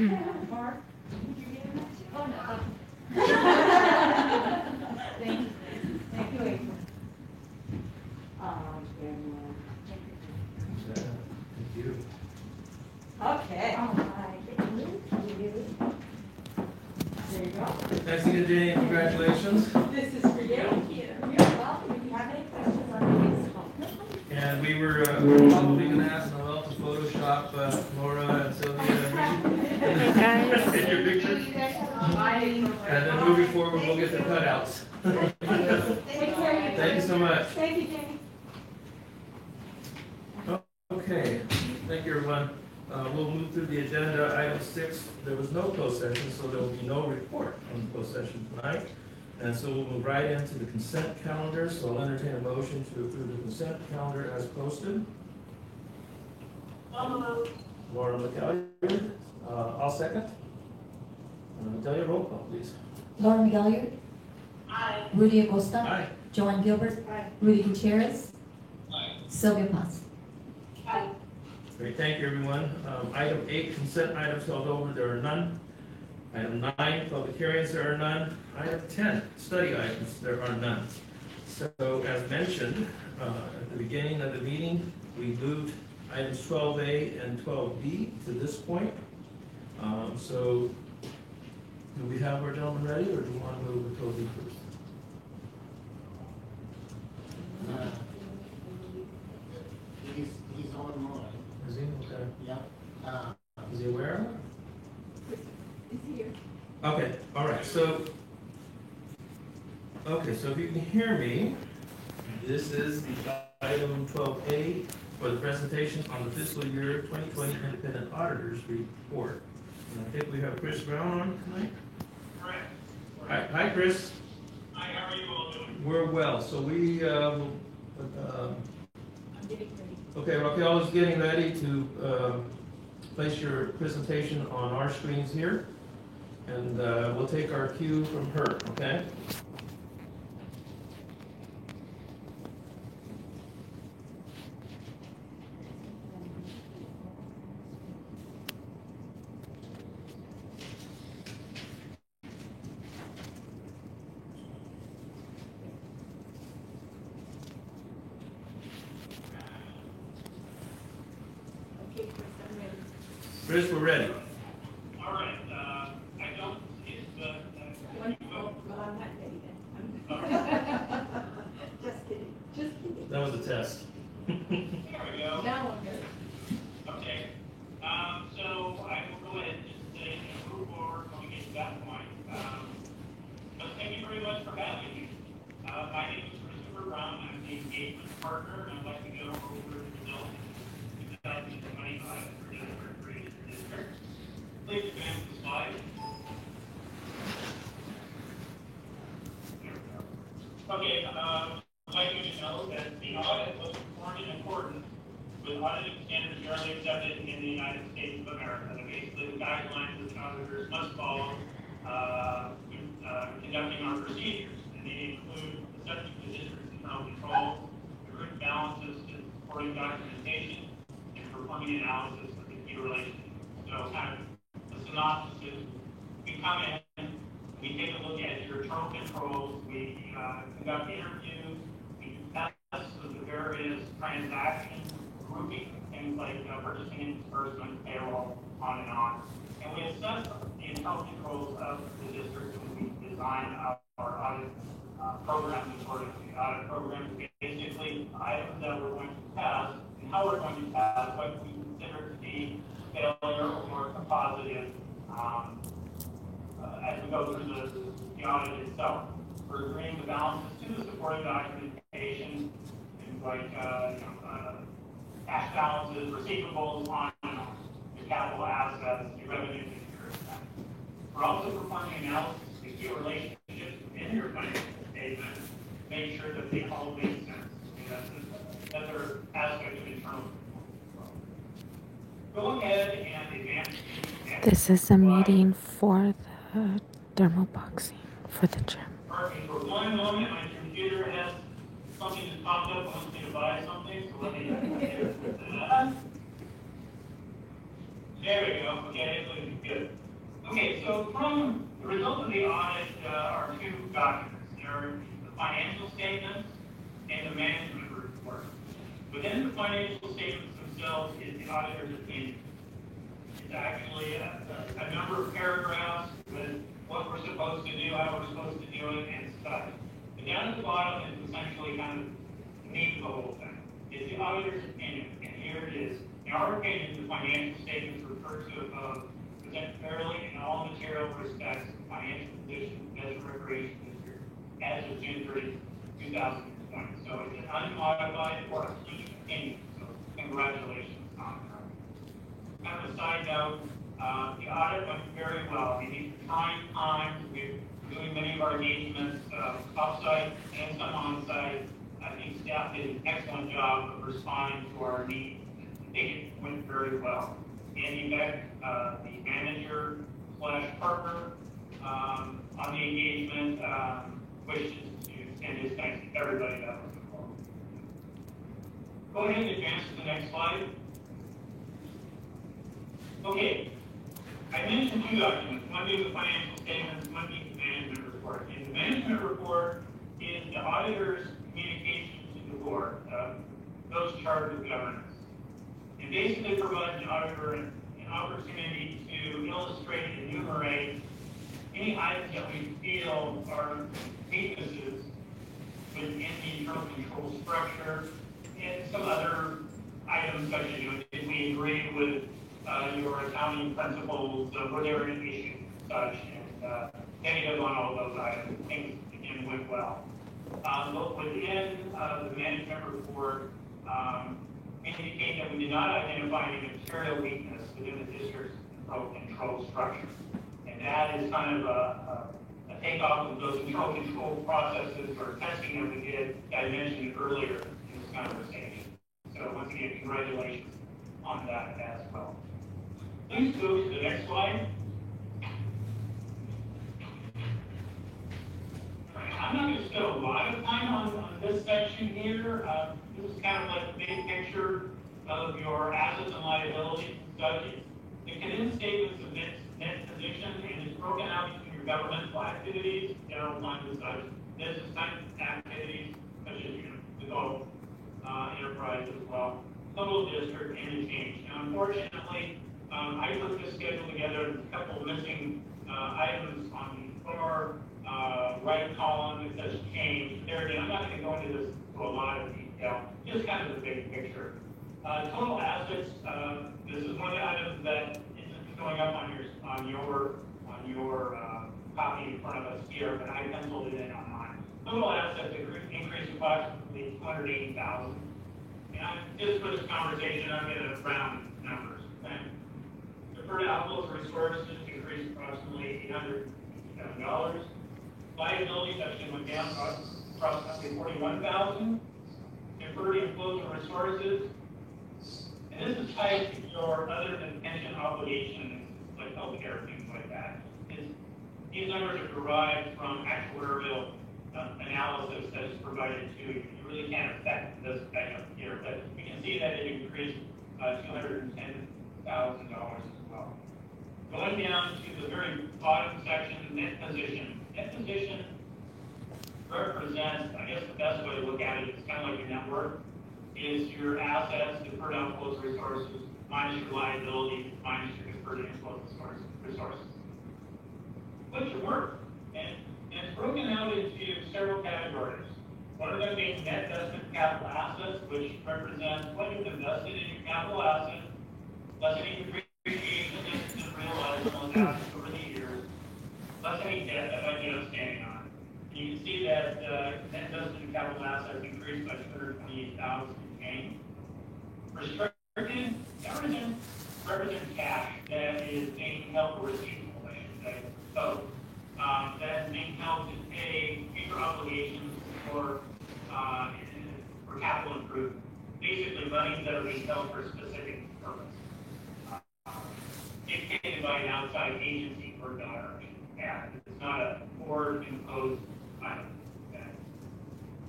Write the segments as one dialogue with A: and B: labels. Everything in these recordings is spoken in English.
A: Mark, did you get it? Oh, no. Thank you. Thank you, April.
B: Thank you.
A: Okay.
C: All right. Thank you.
A: There you go.
B: Thanks again, Jane. Congratulations.
A: This is for you.
C: Thank you. You're welcome. If you have any questions on these,
B: And we were probably going to ask Noel to Photoshop Laura and Sylvia
D: Hey guys.
B: in your pictures. And then moving forward, we'll get the cutouts. Thank you so much.
A: Thank you, Jamie.
B: Okay, thank you, everyone. We'll move through the agenda. Item 6, there was no closed session, so there will be no report on the closed session tonight. And so we'll move right into the consent calendar. So I'll entertain a motion to approve the consent calendar as posted. Laura McAlliard, I'll second. Natalia, roll call, please.
C: Laura McGilliard.
A: Aye.
C: Rudy Acosta.
B: Aye.
C: Joan Gilbert.
A: Aye.
C: Rudy Gutierrez. Sylvia Paz.
A: Aye.
B: Great, thank you, everyone. Item 8, consent items held over, there are none. Item 9, public hearings, there are none. Item 10, study items, there are none. So, as mentioned, at the beginning of the meeting, we moved items 12A and 12B to this point. So, do we have our gentlemen ready, or do you want to move with 12B first?
E: He's online.
B: Is he? Okay.
E: Yeah.
B: Is he aware of it?
A: Is he here?
B: Okay, all right, so if you can hear me, this is the item 12A for the presentation on the fiscal year 2020 independent auditors report. And I think we have Chris Brown on tonight.
F: Correct.
B: Hi, Chris.
F: Hi, how are you all doing?
B: We're well, so we,
A: I'm getting ready.
B: okay, Raquel is getting ready to place your presentation on our screens here. And we'll take our cue from her, okay?
A: Okay, Chris, I'm ready.
B: Chris, we're ready.
F: All right, I don't see it, but,
A: Well, I'm not ready then. Just kidding, just kidding.
B: That was a test.
F: there we go.
A: Now I'm ready.
F: Okay, so I will go ahead and just say, move forward when we get to that point. But thank you very much for having me. My name is Christopher Brown, I'm the engagement partner, and I'd like to go over the results of 2025 for the Recreation District. Please advance the slide. There we go. Okay, I'd like you to know that the audit was performed in accordance with auditing standards generally accepted in the United States of America. They're basically the guidelines that auditors must follow when conducting our procedures. And they include the subject to district internal controls, the root balances, supporting documentation, and performing analysis of the key relations. So kind of the synopsis is we come in, we take a look at your internal controls, we conduct interviews, we do tests of the various transactions, grouping, things like purchasing and disbursement, payroll, on and on. And we assess the internal controls of the district when we design our audit program accordingly. The audit program is basically items that we're going to pass and how we're going to pass what we consider to be failure or a positive as we go through the audit itself. We're agreeing the balances to the supporting documentation, things like cash balances, receivables, on and on, your capital assets, your revenue, your expenses. We're also performing analysis of the key relationships within your financial statement, make sure that they all make sense. That they're aspect of internal control. Go ahead and advance.
D: This is a meeting for the dermal boxing for the gym.
F: Perfect. For one moment, my computer has something that popped up, wants me to buy something, so let me. There we go. Okay, it's looking good. Okay, so from the result of the audit are two documents. There are the financial statements and the management report. Within the financial statements themselves is the auditor's opinion. It's actually a number of paragraphs with what we're supposed to do, how we're supposed to do it, and such. But down at the bottom is essentially kind of the meat of the whole thing. It's the auditor's opinion, and here it is. In our opinion, the financial statements referred to above present fairly in all material respects the financial position of the Desert Recreation District as of June 30, 2020. So it's an unmodified or a clean opinion. So congratulations on that. Kind of a side note, the audit went very well. In these trying times, we're doing many of our engagements off-site and some on-site. I think staff did an excellent job of responding to our needs. I think it went very well. Andy Beck, the manager / partner on the engagement, wishes to extend his thanks to everybody that was involved. Go ahead and advance to the next slide. Okay, I mentioned two documents, one being the financial statements, one being the management report. And the management report is the auditor's communication to the board, those charged with governance. And basically provides the auditor an opportunity to illustrate and enumerate any items that we feel are weaknesses within the internal control structure and some other items such as, did we agree with your accounting principles, were there an issue such, and any of on all those items, things again went well. But within the management report, indicate that we did not identify any material weakness within the district's control structure. And that is kind of a takeoff of those control processes or testing that we did that I mentioned earlier in this conversation. So once again, congratulations on that as well. Please go to the next slide. I'm not going to spend a lot of time on this section here. This is kind of like the big picture of your assets and liabilities study. The condensed statements of net position, and it's broken out between your governmental activities, general funds and such, business activities, such as the Gulf enterprise as well, total district, and the change. Now, unfortunately, I put this schedule together with a couple of missing items on the far right column that says change. There again, I'm not going to go into this to a lot of detail, just kind of the big picture. Total assets, this is one of the items that isn't showing up on your copy in front of us here, but I penciled it in on mine. Total assets increased approximately $280,000. And just for this conversation, I'm going to round numbers. Okay? Deferred outflows for resources increased approximately $857. Liabilities actually went down approximately $41,000. Deferred inflows for resources. And this is tied to your other than pension obligations, like healthcare, things like that. These numbers are derived from actuarial analysis that is provided to you. You really can't affect this item here, but you can see that it increased $210,000 as well. Going down to the very bottom section, net position. Net position represents, I guess the best way to look at it is kind of like your net worth, is your assets, deferred outflows resources, minus your liability, minus your deferred inflows resources. What's your worth? And it's broken out into several categories. One of them being net investment capital assets, which represents what you've invested in your capital assets, less any depreciation that you've realized on that over the years, less any debt that might be outstanding on. You can see that net investment capital assets increased by $228,000 change. Restricted, that represents cash that is being held or receivable, I should say. So that is being held to pay future obligations for capital improvement. Basically, monies that are being held for a specific purpose. Dictated by an outside agency or donor. It's not a board-imposed item. Okay.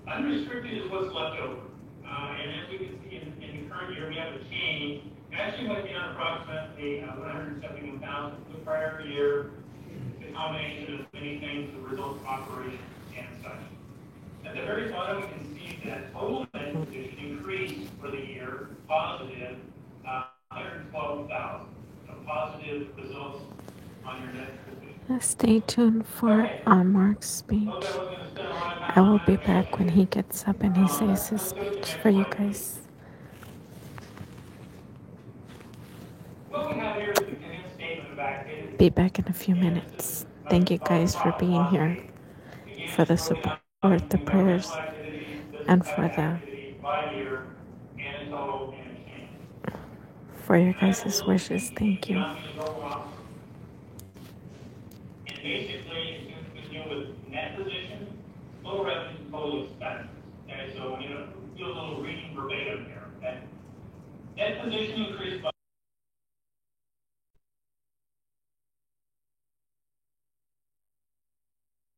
F: Unrestricted is what's left over. And as we can see in the current year, we have a change Actually went down approximately 171,000 from the prior year, the combination of many things, the result of operations and such. At the very bottom, we can see that total net position increased for the year, positive, 112,000. So positive results on your net position.
D: Stay tuned for Mark's speech.
F: Okay, we're gonna spend a lot of time
D: I will
F: on
D: be
F: that.
D: back when he gets up and he says his speech for you guys.
F: What we have here is the condensed statement of activity.
D: Be back in a few minutes. Thank you guys for being here, for the support, the prayers, and for your guys' wishes. Thank you.
F: And basically, it's going to deal with net position, total revenue, total expenses. Okay, so I'm going to do a little reading verbatim here. Okay, net position increased by